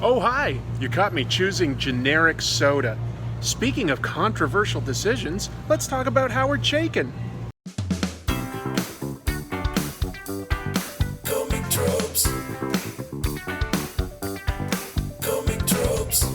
Oh, hi! You caught me choosing generic soda. Speaking of controversial decisions, let's talk about Howard Chaykin. Comic tropes. Comic tropes.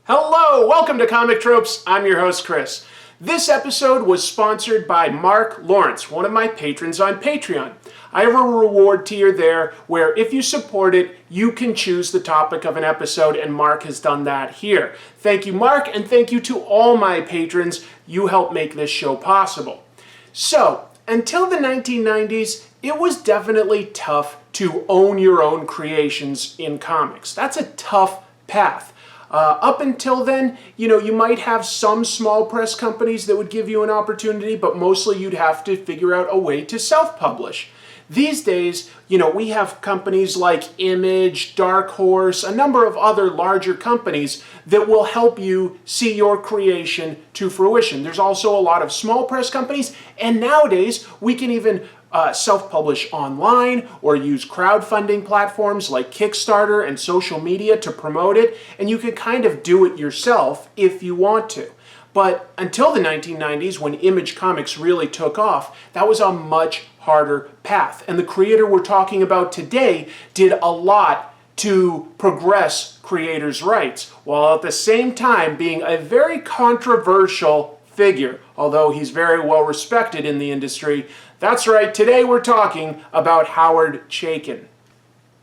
Hello! Welcome to Comic Tropes. I'm your host, Chris. This episode was sponsored by Mark Lawrence, one of my patrons on Patreon. I have a reward tier there where if you support it, you can choose the topic of an episode, and Mark has done that here. Thank you, Mark, and thank you to all my patrons. You help make this show possible. So, until the 1990s, it was definitely tough to own your own creations in comics. That's a tough path. Up until then, you might have some small press companies that would give you an opportunity, but mostly you'd have to figure out a way to self-publish. These days, we have companies like Image, Dark Horse, a number of other larger companies that will help you see your creation to fruition. There's also a lot of small press companies, and nowadays we can even self-publish online or use crowdfunding platforms like Kickstarter and social media to promote it, and you can kind of do it yourself if you want to. But until the 1990s, when Image Comics really took off, that was a much harder path. And the creator we're talking about today did a lot to progress creators' rights, while at the same time being a very controversial figure, although he's very well respected in the industry. That's right, today we're talking about Howard Chaykin.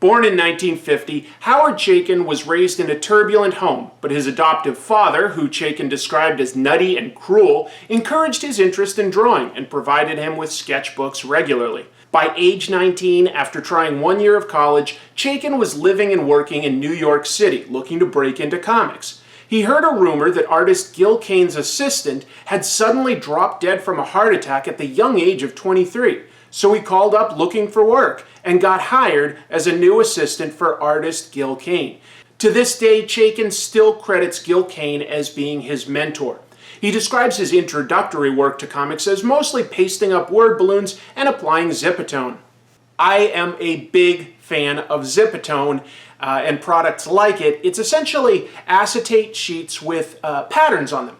Born in 1950, Howard Chaykin was raised in a turbulent home, but his adoptive father, who Chaykin described as nutty and cruel, encouraged his interest in drawing and provided him with sketchbooks regularly. By age 19, after trying 1 year of college, Chaykin was living and working in New York City, looking to break into comics. He heard a rumor that artist Gil Kane's assistant had suddenly dropped dead from a heart attack at the young age of 23. So he called up looking for work and got hired as a new assistant for artist Gil Kane. To this day, Chaykin still credits Gil Kane as being his mentor. He describes his introductory work to comics as mostly pasting up word balloons and applying Zipatone. I am a big fan of Zipatone and products like it. It's essentially acetate sheets with patterns on them,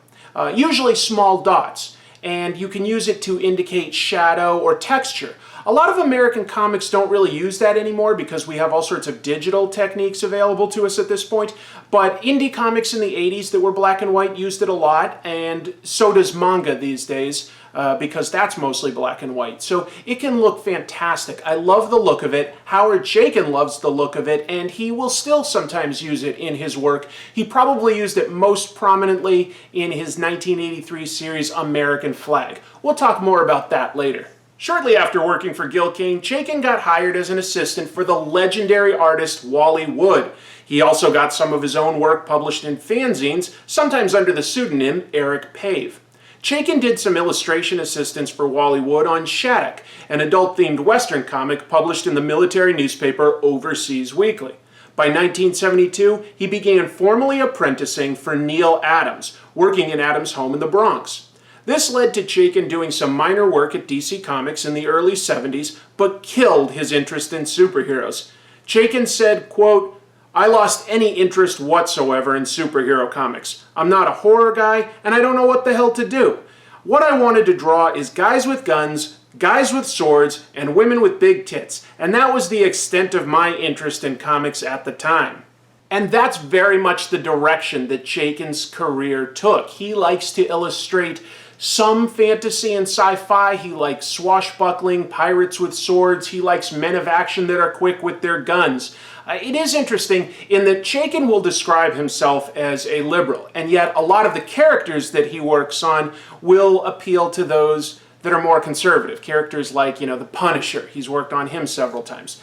usually small dots, and you can use it to indicate shadow or texture. A lot of American comics don't really use that anymore because we have all sorts of digital techniques available to us at this point, but indie comics in the 80s that were black and white used it a lot, and so does manga these days. Because that's mostly black and white. So it can look fantastic. I love the look of it. Howard Chaykin loves the look of it, and he will still sometimes use it in his work. He probably used it most prominently in his 1983 series American Flagg. We'll talk more about that later. Shortly after working for Gil Kane, Chaykin got hired as an assistant for the legendary artist Wally Wood. He also got some of his own work published in fanzines, sometimes under the pseudonym Eric Pave. Chaykin did some illustration assistance for Wally Wood on Shattuck, an adult-themed Western comic published in the military newspaper Overseas Weekly. By 1972, he began formally apprenticing for Neal Adams, working in Adams' home in the Bronx. This led to Chaykin doing some minor work at DC Comics in the early 70s, but killed his interest in superheroes. Chaykin said, quote, "I lost any interest whatsoever in superhero comics. I'm not a horror guy, and I don't know what the hell to do. What I wanted to draw is guys with guns, guys with swords, and women with big tits, and that was the extent of my interest in comics at the time." And that's very much the direction that Chaykin's career took. He likes to illustrate some fantasy and sci-fi. He likes swashbuckling, pirates with swords. He likes men of action that are quick with their guns. It is interesting in that Chaykin will describe himself as a liberal, and yet a lot of the characters that he works on will appeal to those that are more conservative. Characters like, the Punisher. He's worked on him several times.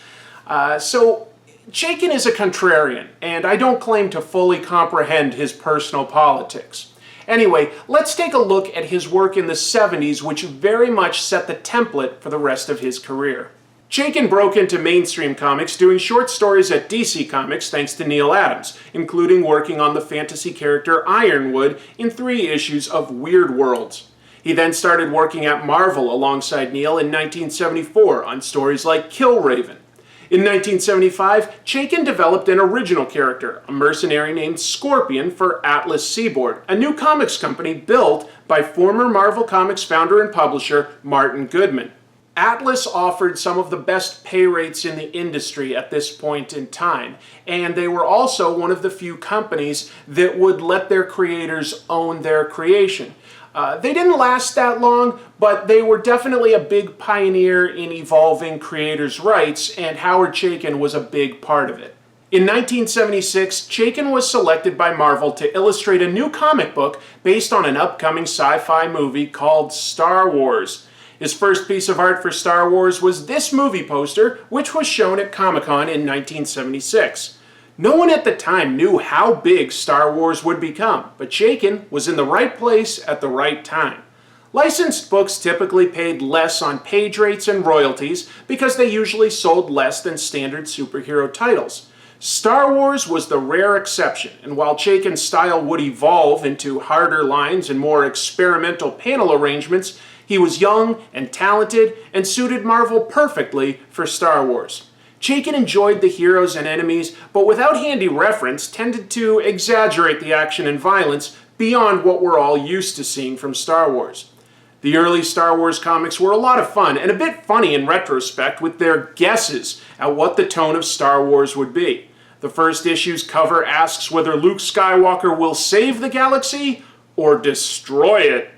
So Chaykin is a contrarian, and I don't claim to fully comprehend his personal politics. Anyway, let's take a look at his work in the 70s, which very much set the template for the rest of his career. Chaykin broke into mainstream comics doing short stories at DC Comics thanks to Neal Adams, including working on the fantasy character Ironwood in 3 issues of Weird Worlds. He then started working at Marvel alongside Neil in 1974 on stories like Killraven. In 1975, Chaykin developed an original character, a mercenary named Scorpion, for Atlas Seaboard, a new comics company built by former Marvel Comics founder and publisher Martin Goodman. Atlas offered some of the best pay rates in the industry at this point in time, and they were also one of the few companies that would let their creators own their creation. They didn't last that long, but they were definitely a big pioneer in evolving creators' rights, and Howard Chaykin was a big part of it. In 1976, Chaykin was selected by Marvel to illustrate a new comic book based on an upcoming sci-fi movie called Star Wars. His first piece of art for Star Wars was this movie poster, which was shown at Comic-Con in 1976. No one at the time knew how big Star Wars would become, but Chaykin was in the right place at the right time. Licensed books typically paid less on page rates and royalties because they usually sold less than standard superhero titles. Star Wars was the rare exception, and while Chaykin's style would evolve into harder lines and more experimental panel arrangements, he was young and talented and suited Marvel perfectly for Star Wars. Chaykin enjoyed the heroes and enemies, but without handy reference, tended to exaggerate the action and violence beyond what we're all used to seeing from Star Wars. The early Star Wars comics were a lot of fun and a bit funny in retrospect with their guesses at what the tone of Star Wars would be. The first issue's cover asks whether Luke Skywalker will save the galaxy or destroy it.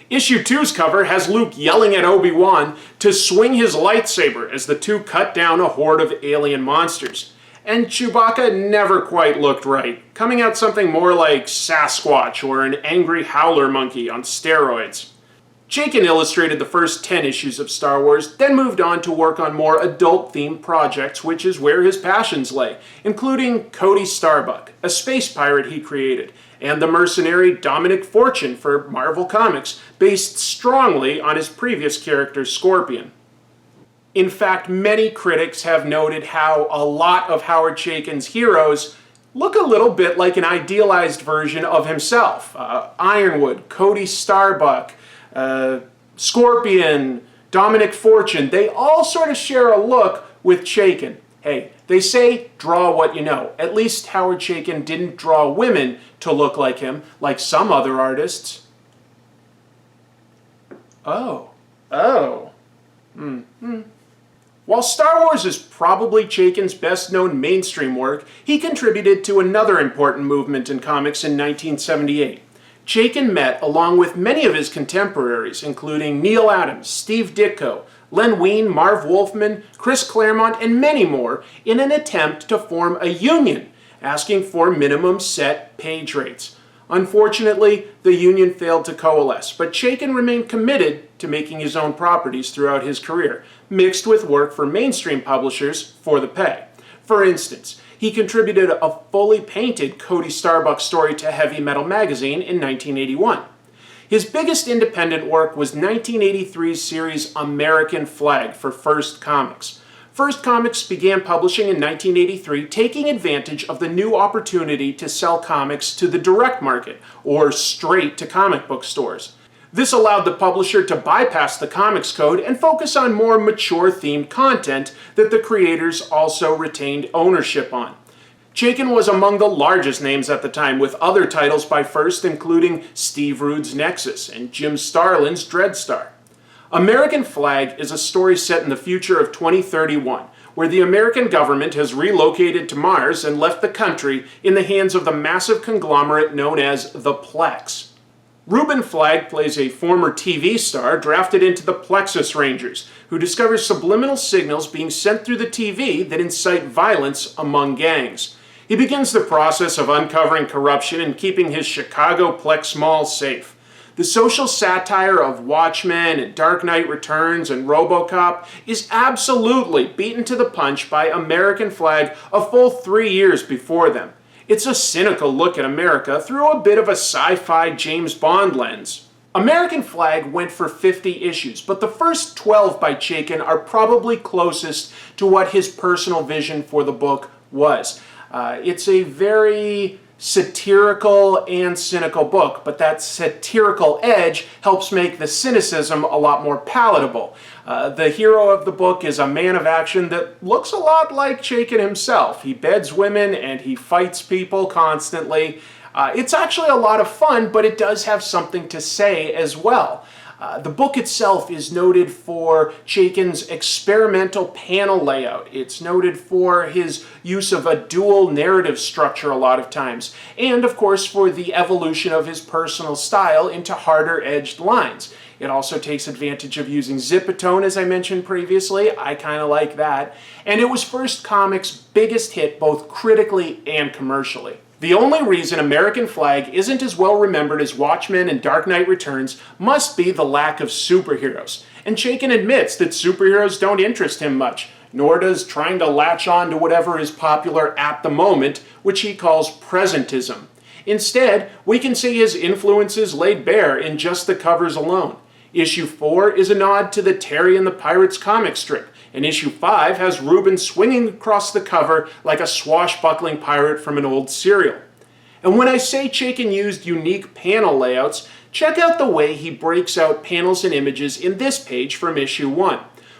Issue 2's cover has Luke yelling at Obi-Wan to swing his lightsaber as the two cut down a horde of alien monsters. And Chewbacca never quite looked right, coming out something more like Sasquatch or an angry howler monkey on steroids. Chaykin illustrated the first 10 issues of Star Wars, then moved on to work on more adult-themed projects, which is where his passions lay, including Cody Starbuck, a space pirate he created, and the mercenary Dominic Fortune for Marvel Comics, based strongly on his previous character Scorpion. In fact, many critics have noted how a lot of Howard Chaykin's heroes look a little bit like an idealized version of himself. Ironwood, Cody Starbuck, Scorpion, Dominic Fortune, they all sort of share a look with Chaykin. Hey, they say draw what you know. At least Howard Chaykin didn't draw women to look like him, like some other artists. Oh. While Star Wars is probably Chaykin's best-known mainstream work, he contributed to another important movement in comics in 1978. Chaykin met along with many of his contemporaries, including Neil Adams, Steve Ditko, Len Wein, Marv Wolfman, Chris Claremont, and many more, in an attempt to form a union, asking for minimum set page rates. Unfortunately, the union failed to coalesce, but Chaykin remained committed to making his own properties throughout his career, mixed with work for mainstream publishers for the pay. For instance, he contributed a fully painted Cody Starbuck story to Heavy Metal magazine in 1981. His biggest independent work was 1983's series American Flagg for First Comics. First Comics began publishing in 1983, taking advantage of the new opportunity to sell comics to the direct market, or straight to comic book stores. This allowed the publisher to bypass the Comics Code and focus on more mature-themed content that the creators also retained ownership on. Chaykin was among the largest names at the time, with other titles by First including Steve Rude's Nexus and Jim Starlin's Dreadstar. American Flagg is a story set in the future of 2031, where the American government has relocated to Mars and left the country in the hands of the massive conglomerate known as the Plex. Reuben Flagg plays a former TV star drafted into the Plexus Rangers, who discovers subliminal signals being sent through the TV that incite violence among gangs. He begins the process of uncovering corruption and keeping his Chicago Plex Mall safe. The social satire of Watchmen and Dark Knight Returns and RoboCop is absolutely beaten to the punch by American Flagg a full 3 years before them. It's a cynical look at America through a bit of a sci-fi James Bond lens. American Flagg went for 50 issues, but the first 12 by Chaykin are probably closest to what his personal vision for the book was. It's a very satirical and cynical book, but that satirical edge helps make the cynicism a lot more palatable. The hero of the book is a man of action that looks a lot like Chaykin himself. He beds women and he fights people constantly. It's actually a lot of fun, but it does have something to say as well. The book itself is noted for Chaykin's experimental panel layout. It's noted for his use of a dual narrative structure a lot of times, and of course for the evolution of his personal style into harder-edged lines. It also takes advantage of using zipatone, as I mentioned previously. I kind of like that. And it was First Comic's biggest hit both critically and commercially. The only reason American Flagg isn't as well remembered as Watchmen and Dark Knight Returns must be the lack of superheroes. And Chaykin admits that superheroes don't interest him much, nor does trying to latch on to whatever is popular at the moment, which he calls presentism. Instead, we can see his influences laid bare in just the covers alone. Issue 4 is a nod to the Terry and the Pirates comic strip, and issue 5 has Reuben swinging across the cover like a swashbuckling pirate from an old serial. And when I say Chaykin used unique panel layouts, check out the way he breaks out panels and images in this page from issue 1.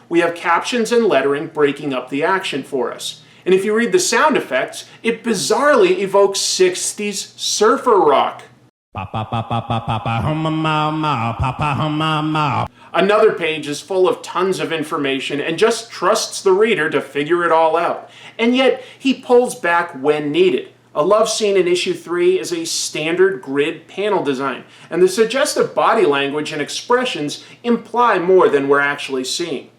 We have captions and lettering breaking up the action for us. And if you read the sound effects, it bizarrely evokes 60s surfer rock. Another page is full of tons of information and just trusts the reader to figure it all out. And yet, he pulls back when needed. A love scene in issue 3 is a standard grid panel design, and the suggestive body language and expressions imply more than we're actually seeing.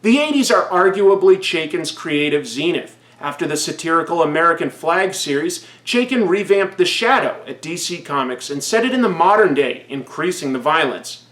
The 80s are arguably Chaykin's creative zenith. After the satirical American Flagg series, Chaykin revamped The Shadow at DC Comics and set it in the modern day, increasing the violence.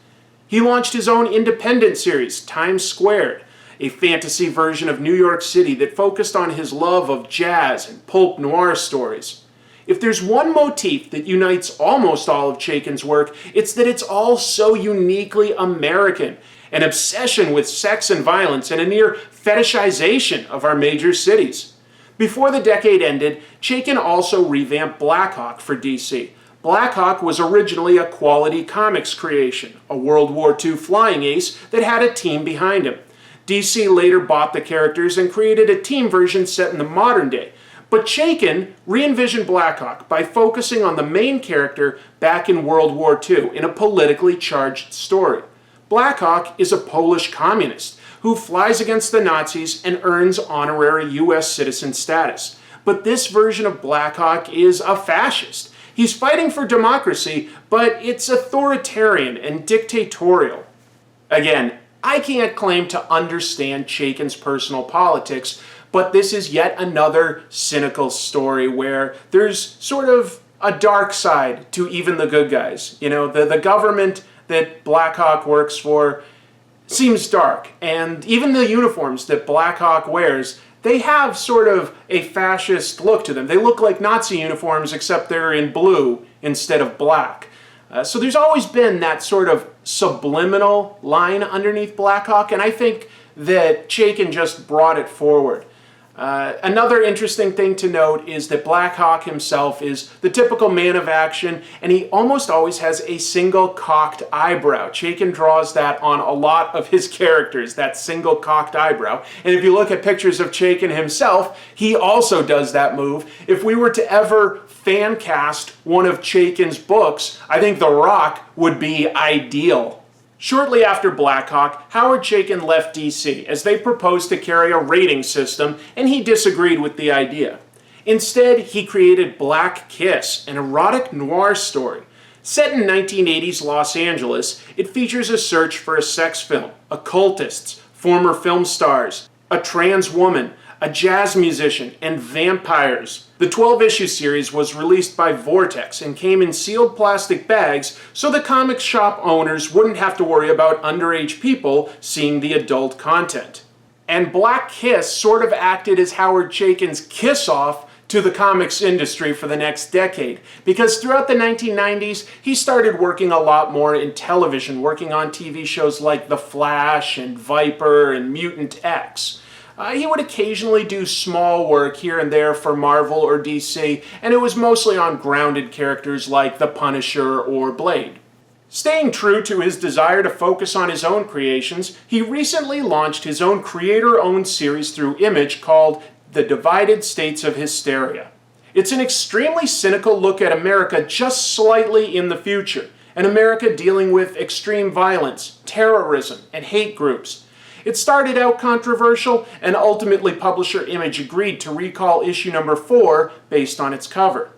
He launched his own independent series, Times Squared, a fantasy version of New York City that focused on his love of jazz and pulp noir stories. If there's one motif that unites almost all of Chaykin's work, it's that it's all so uniquely American. An obsession with sex and violence and a near fetishization of our major cities. Before the decade ended, Chaykin also revamped Blackhawk for DC. Blackhawk was originally a Quality Comics creation, a World War II flying ace that had a team behind him. DC later bought the characters and created a team version set in the modern day. But Chaykin re-envisioned Blackhawk by focusing on the main character back in World War II in a politically charged story. Blackhawk is a Polish communist who flies against the Nazis and earns honorary U.S. citizen status. But this version of Blackhawk is a fascist. He's fighting for democracy, but it's authoritarian and dictatorial. Again, I can't claim to understand Chaykin's personal politics, but this is yet another cynical story where there's sort of a dark side to even the good guys. You know, the government that Blackhawk works for seems dark, and even the uniforms that Blackhawk wears, they have sort of a fascist look to them. They look like Nazi uniforms, except they're in blue instead of black. So there's always been that sort of subliminal line underneath Blackhawk, and I think that Chaykin just brought it forward. Another interesting thing to note is that Blackhawk himself is the typical man of action, and he almost always has a single cocked eyebrow. Chaykin draws that on a lot of his characters, that single cocked eyebrow. And if you look at pictures of Chaykin himself, he also does that move. If we were to ever fan cast one of Chaykin's books, I think The Rock would be ideal. Shortly after Blackhawk, Howard Chaykin left DC as they proposed to carry a rating system, and he disagreed with the idea. Instead, he created Black Kiss, an erotic noir story. Set in 1980s Los Angeles, it features a search for a sex film, occultists, former film stars, a trans woman, a jazz musician, and vampires. The 12-issue series was released by Vortex and came in sealed plastic bags so the comic shop owners wouldn't have to worry about underage people seeing the adult content. And Black Kiss sort of acted as Howard Chaykin's kiss-off to the comics industry for the next decade, because throughout the 1990s, he started working a lot more in television, working on TV shows like The Flash and Viper and Mutant X. He would occasionally do small work here and there for Marvel or DC, and it was mostly on grounded characters like the Punisher or Blade. Staying true to his desire to focus on his own creations, he recently launched his own creator-owned series through Image called The Divided States of Hysteria. It's an extremely cynical look at America just slightly in the future, an America dealing with extreme violence, terrorism, and hate groups. It started out controversial, and ultimately publisher Image agreed to recall issue number 4 based on its cover.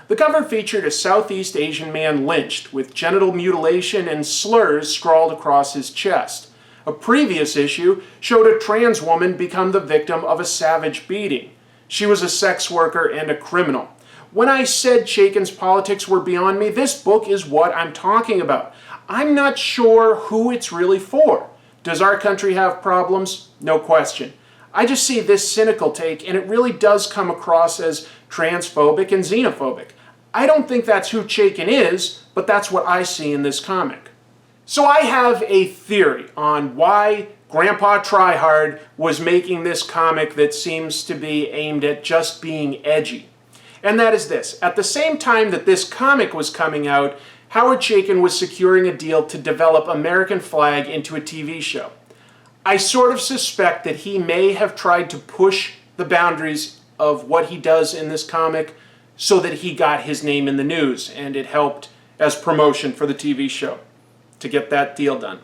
The cover featured a Southeast Asian man lynched, with genital mutilation and slurs scrawled across his chest. A previous issue showed a trans woman become the victim of a savage beating. She was a sex worker and a criminal. When I said Chaykin's politics were beyond me, this book is what I'm talking about. I'm not sure who it's really for. Does our country have problems? No question. I just see this cynical take, and it really does come across as transphobic and xenophobic. I don't think that's who Chaykin is, but that's what I see in this comic. So I have a theory on why Grandpa Tryhard was making this comic that seems to be aimed at just being edgy. And that is this. At the same time that this comic was coming out, Howard Chaykin was securing a deal to develop American Flagg into a TV show. I sort of suspect that he may have tried to push the boundaries of what he does in this comic so that he got his name in the news, and it helped as promotion for the TV show to get that deal done.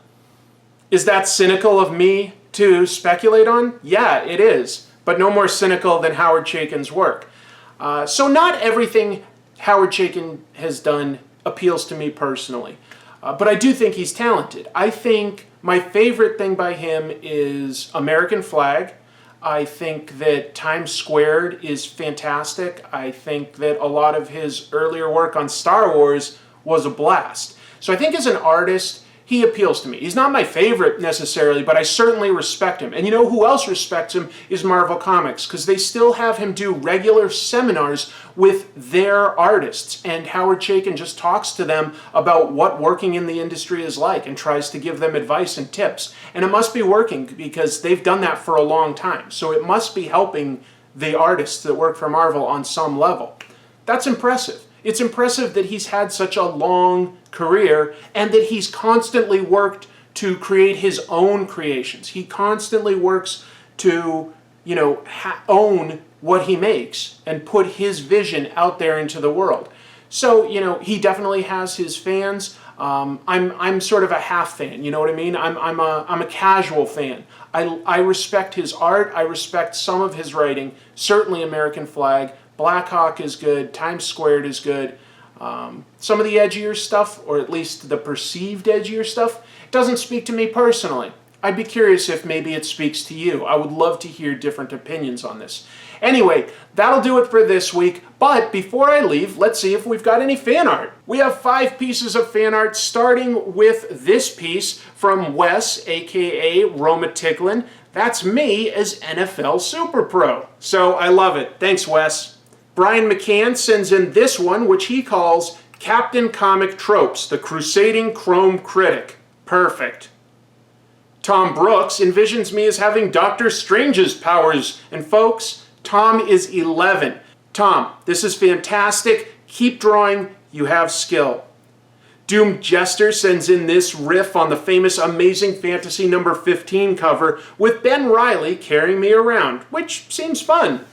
Is that cynical of me to speculate on? Yeah, it is, but no more cynical than Howard Chaykin's work. So not everything Howard Chaykin has done appeals to me personally, but I do think he's talented. I think my favorite thing by him is American Flagg. I think that Times Squared is fantastic. I think that a lot of his earlier work on Star Wars was a blast. So I think as an artist, he appeals to me. He's not my favorite necessarily, but I certainly respect him. And you know who else respects him is Marvel Comics, because they still have him do regular seminars with their artists. And Howard Chaykin just talks to them about what working in the industry is like and tries to give them advice and tips. And it must be working because they've done that for a long time. So it must be helping the artists that work for Marvel on some level. That's impressive. It's impressive that he's had such a long career and that he's constantly worked to create his own creations. He constantly works to, own what he makes and put his vision out there into the world. So, he definitely has his fans. I'm sort of a half fan, you know what I mean? I'm a casual fan. I respect his art. I respect some of his writing. Certainly American Flagg. Blackhawk is good. Times Squared is good. Some of the edgier stuff, or at least the perceived edgier stuff, doesn't speak to me personally. I'd be curious if maybe it speaks to you. I would love to hear different opinions on this. Anyway, that'll do it for this week. But before I leave, let's see if we've got any fan art. We have 5 pieces of fan art, starting with this piece from Wes, aka Roma Ticklin. That's me as NFL Super Pro. So I love it. Thanks, Wes. Brian McCann sends in this one, which he calls Captain Comic Tropes, the Crusading Chrome Critic. Perfect. Tom Brooks envisions me as having Doctor Strange's powers. And folks, Tom is 11. Tom, this is fantastic. Keep drawing. You have skill. Doomed Jester sends in this riff on the famous Amazing Fantasy number 15 cover with Ben Reilly carrying me around, which seems fun.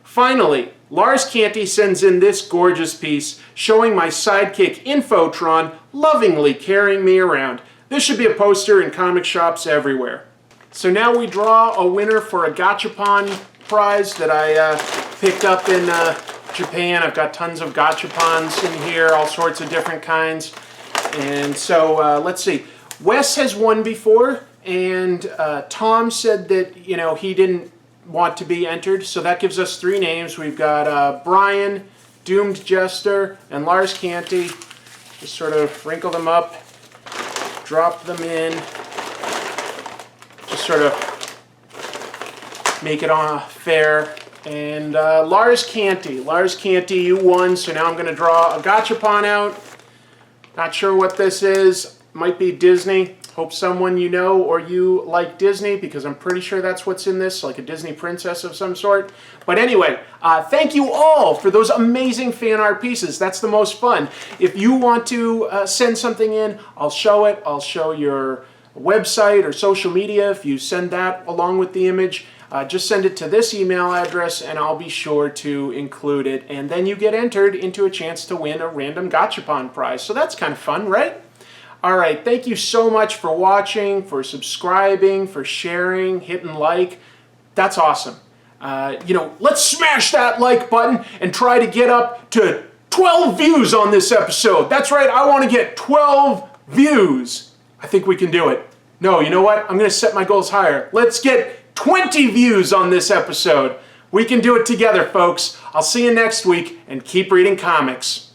Finally, Lars Canty sends in this gorgeous piece showing my sidekick Infotron lovingly carrying me around. This should be a poster in comic shops everywhere. So now we draw a winner for a Gachapon prize that I picked up in Japan. I've got tons of Gachapons in here, all sorts of different kinds. And so let's see. Wes has won before, and Tom said that, he didn't want to be entered, so that gives us 3 names. We've got Brian, Doomed Jester, and Lars Canty. Just sort of wrinkle them up, drop them in, just sort of make it fair. And Lars Canty, you won, so now I'm going to draw a Gachapon out. Not sure what this is. Might be Disney. Hope someone you know or you like Disney, because I'm pretty sure that's what's in this, like a Disney princess of some sort. But anyway, thank you all for those amazing fan art pieces. That's the most fun. If you want to send something in, I'll show it. I'll show your website or social media. If you send that along with the image, just send it to this email address and I'll be sure to include it. And then you get entered into a chance to win a random Gachapon prize. So that's kind of fun, right? All right, thank you so much for watching, for subscribing, for sharing, hitting like. That's awesome. Let's smash that like button and try to get up to 12 views on this episode. That's right, I want to get 12 views. I think we can do it. No, you know what? I'm going to set my goals higher. Let's get 20 views on this episode. We can do it together, folks. I'll see you next week, and keep reading comics.